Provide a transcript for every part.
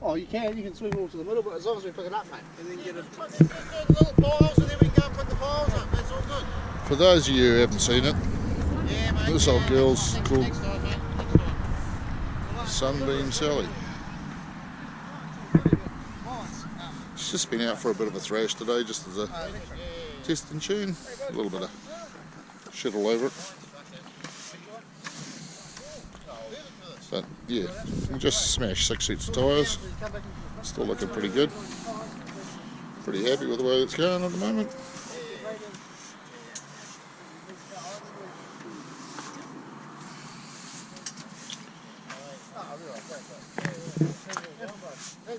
Oh, you can swing all to the middle, but as long as we pick it up, mate. And then get it. Little piles, and then we can go and put the piles up. That's all good. For those of you who haven't seen it, Yeah, mate. this old girl's called Next time, mate. Next time. Sunbeam Sally. She's just been out for a bit of a thrash today, just as a test and tune. A little bit of shit all over it. But yeah, we just smashed 6 sets of tyres. Still looking pretty good. Pretty happy with the way it's going at the moment.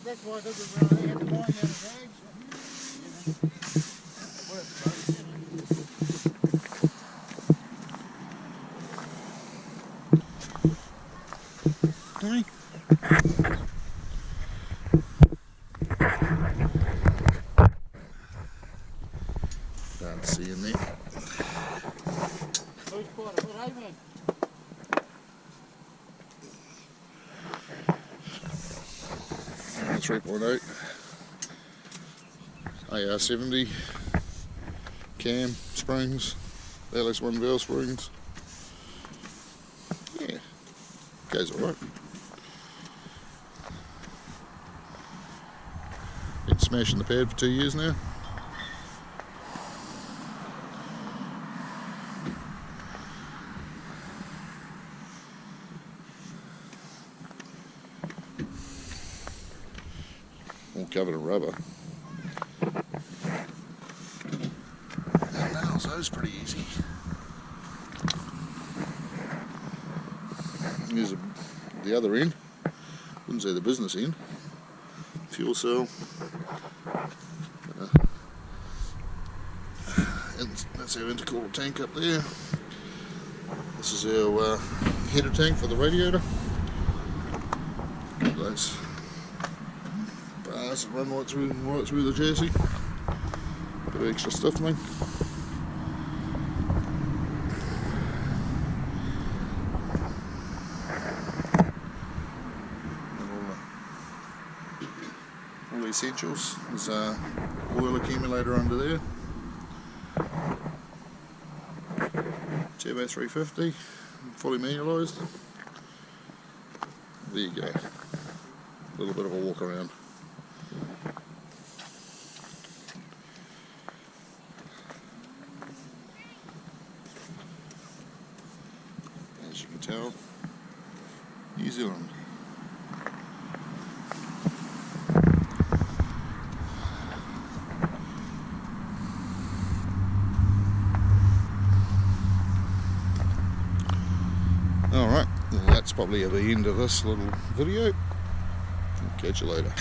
That's why I did it around here. The wine out of Hey. Can't see in there. Who's quite a bit, eh, man? Uh, 3.8 AR70 cam springs, LS1 valve springs. Yeah, goes alright. Been smashing the pad for 2 years now. All covered in rubber. And nails those pretty easy. Here's the other end. Wouldn't say the business end. Fuel cell. And that's our intercooler tank up there. This is our header tank for the radiator. Those bars that run right through the chassis. Bit of extra stiffening. All the essentials. There's a oil accumulator under there. Turbo 350, fully manualised. There you go. A little bit of a walk around. As you can tell, New Zealand. Alright, well, that's probably the end of this little video. Catch you later.